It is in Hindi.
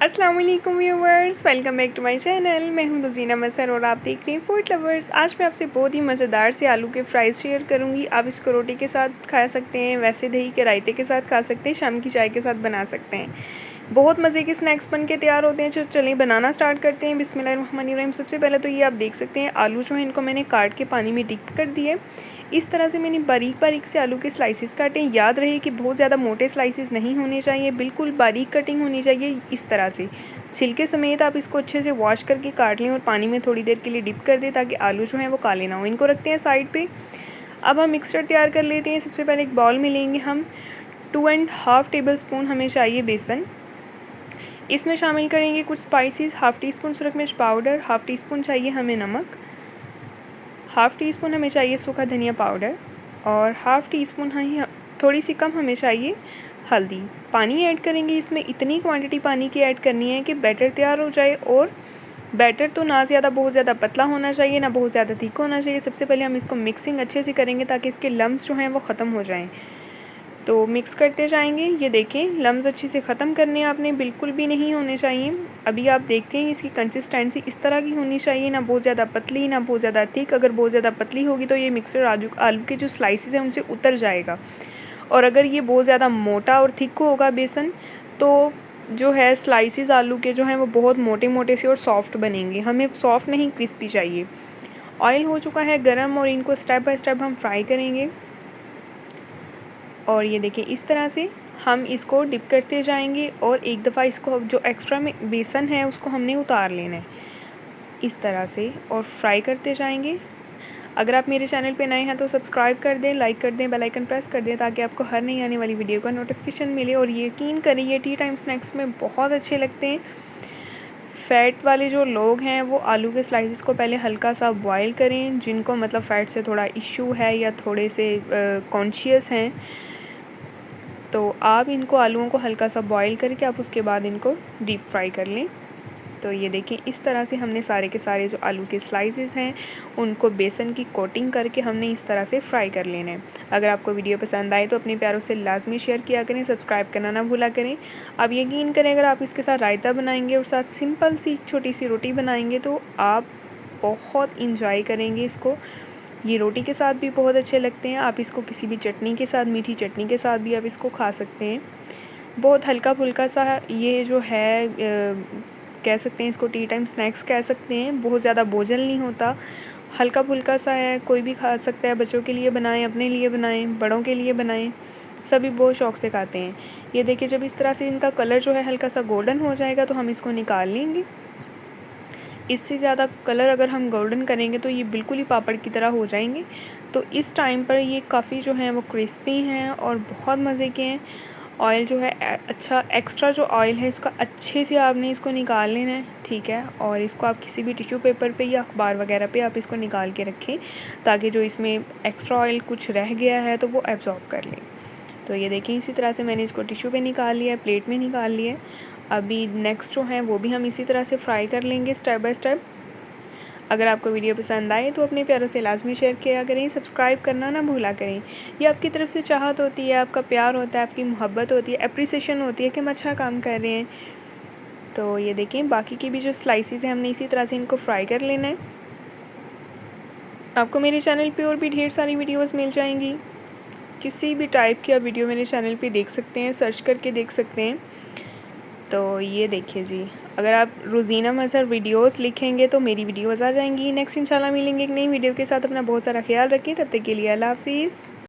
अस्सलाम वालेकुम viewers, welcome back to my channel. मैं हूं रुज़ीना मसर और आप देख रहे हैं फूड लवर्स। आज मैं आपसे बहुत ही मज़ेदार से आलू के फ्राइज़ शेयर करूंगी। आप इसको रोटी के साथ खा सकते हैं, वैसे दही के रायते के साथ खा सकते हैं, शाम की चाय के साथ बना सकते हैं। बहुत मज़े के स्नैक्स बन के तैयार होते हैं। जो चलिए बनाना स्टार्ट करते हैं। बिस्मिल्लाहिर्रहमानिर्रहीम। सबसे पहले तो ये आप देख सकते हैं आलू जो है इनको मैंने काट के पानी में डिप कर दिए। इस तरह से मैंने बारीक बारीक से आलू के स्लाइसेस काटे। याद रहे कि बहुत ज़्यादा मोटे स्लाइसेस नहीं होने चाहिए, बिल्कुल बारीक कटिंग होनी चाहिए। इस तरह से छिलके समेत आप इसको अच्छे से वॉश करके काट लें और पानी में थोड़ी देर के लिए डिप कर दें ताकि आलू जो हैं वो काले ना हो। इनको रखते हैं साइड पे। अब हम मिक्सचर तैयार कर लेते हैं। सबसे पहले एक बाउल में लेंगे हम 2.5 टेबल स्पून हमें चाहिए बेसन। इसमें शामिल करेंगे कुछ स्पाइसेस, हाफ़ टी स्पून सूरज मिर्च पाउडर, हाफ़ टी स्पून चाहिए हमें नमक, हाफ़ टी स्पून हमें चाहिए सूखा धनिया पाउडर और हाफ़ टी स्पून थोड़ी सी कम हमें चाहिए हल्दी। पानी ऐड करेंगे इसमें। इतनी क्वांटिटी पानी की ऐड करनी है कि बैटर तैयार हो जाए। और बैटर तो ना ज़्यादा बहुत ज़्यादा पतला होना चाहिए, ना बहुत ज़्यादा थिक होना चाहिए। सबसे पहले हम इसको मिक्सिंग अच्छे से करेंगे ताकि इसके लम्स जो हैं वो ख़त्म हो जाएं। तो मिक्स करते जाएंगे। ये देखें लम्स अच्छे से ख़त्म करने आपने, बिल्कुल भी नहीं होने चाहिए। अभी आप देखते हैं इसकी कंसिस्टेंसी इस तरह की होनी चाहिए, ना बहुत ज़्यादा पतली ना बहुत ज़्यादा थिक। अगर बहुत ज़्यादा पतली होगी तो ये मिक्सर आलू के जो स्लाइसेस हैं उनसे उतर जाएगा। और अगर ये बहुत ज़्यादा मोटा और थिक होगा बेसन तो जो है स्लाइसेस आलू के जो हैं वो बहुत मोटे मोटे से और सॉफ्ट बनेंगे। हमें सॉफ्ट नहीं क्रिस्पी चाहिए। ऑयल हो चुका है गरम और इनको स्टेप बाय स्टेप हम फ्राई करेंगे। और ये देखिए इस तरह से हम इसको डिप करते जाएंगे और एक दफ़ा इसको जो एक्स्ट्रा में बेसन है उसको हमने उतार लेना है इस तरह से और फ्राई करते जाएंगे। अगर आप मेरे चैनल पे नए हैं तो सब्सक्राइब कर दें, लाइक कर दें, बेल आइकन प्रेस कर दें ताकि आपको हर नई आने वाली वीडियो का नोटिफिकेशन मिले। और यकीन करें ये टी टाइम स्नैक्स में बहुत अच्छे लगते हैं। फ़ैट वाले जो लोग हैं वो आलू के स्लाइसेस को पहले हल्का सा बॉयल करें, जिनको मतलब फ़ैट से थोड़ा इशू है या थोड़े से कॉन्शियस हैं, तो आप इनको आलूओं को हल्का सा बॉयल करके आप उसके बाद इनको डीप फ्राई कर लें। तो ये देखें इस तरह से हमने सारे के सारे जो आलू के स्लाइसेस हैं उनको बेसन की कोटिंग करके हमने इस तरह से फ्राई कर लेना है। अगर आपको वीडियो पसंद आए तो अपने प्यारों से लाजमी शेयर किया करें, सब्सक्राइब करना ना भूला करें। अब यकीन करें अगर आप इसके साथ रायता बनाएंगे और साथ सिंपल सी छोटी सी रोटी बनाएंगे तो आप बहुत इंजॉय करेंगे इसको। ये रोटी के साथ भी बहुत अच्छे लगते हैं। आप इसको किसी भी चटनी के साथ, मीठी चटनी के साथ भी आप इसको खा सकते हैं। बहुत हल्का फुल्का सा ये जो है कह सकते हैं इसको टी टाइम स्नैक्स कह सकते हैं। बहुत ज़्यादा बोझल नहीं होता, हल्का फुल्का सा है, कोई भी खा सकता है। बच्चों के लिए बनाएं, अपने लिए बनाएं, बड़ों के लिए बनाएं, सभी बहुत शौक़ से खाते हैं। ये देखिए जब इस तरह से इनका कलर जो है हल्का सा गोल्डन हो जाएगा तो हम इसको निकाल लेंगे। इससे ज़्यादा कलर अगर हम गोल्डन करेंगे तो ये बिल्कुल ही पापड़ की तरह हो जाएंगे। तो इस टाइम पर ये काफ़ी जो हैं वो क्रिस्पी हैं और बहुत मज़े के हैं। ऑयल जो है अच्छा एक्स्ट्रा जो ऑयल है इसका अच्छे से आपने इसको निकाल लेना है, ठीक है। और इसको आप किसी भी टिश्यू पेपर पे या अखबार वगैरह पे आप इसको निकाल के रखें ताकि जो इसमें एक्स्ट्रा ऑयल कुछ रह गया है तो वो एब्जॉर्ब कर लें। तो ये देखें इसी तरह से मैंने इसको टिश्यू पे निकाल लिया है, प्लेट में निकाल लिया है। अभी नेक्स्ट जो है वो भी हम इसी तरह से फ्राई कर लेंगे स्टेप बाय स्टेप। अगर आपको वीडियो पसंद आए तो अपने प्यारों से लाजमी शेयर किया करें, सब्सक्राइब करना ना भूला करें। ये आपकी तरफ से चाहत होती है, आपका प्यार होता है, आपकी मोहब्बत होती है, अप्रिसिएशन होती है कि हम अच्छा काम कर रहे हैं। तो ये देखें बाकी की भी जो स्लाइसेस हैं हमने इसी तरह से इनको फ्राई कर लेना है। आपको मेरे चैनल पे और भी ढेर सारी वीडियोस मिल जाएंगी। किसी भी टाइप की आप वीडियो मेरे चैनल पे देख सकते हैं, सर्च करके देख सकते हैं। तो ये देखिए जी, अगर आप रुज़ीना मज़हर वीडियोस लिखेंगे तो मेरी वीडियोस आ जाएंगी। नेक्स्ट इंशाल्लाह मिलेंगे एक नई वीडियो के साथ। अपना बहुत सारा ख्याल रखें, तब तक के लिए अल्लाह हाफ़िज़।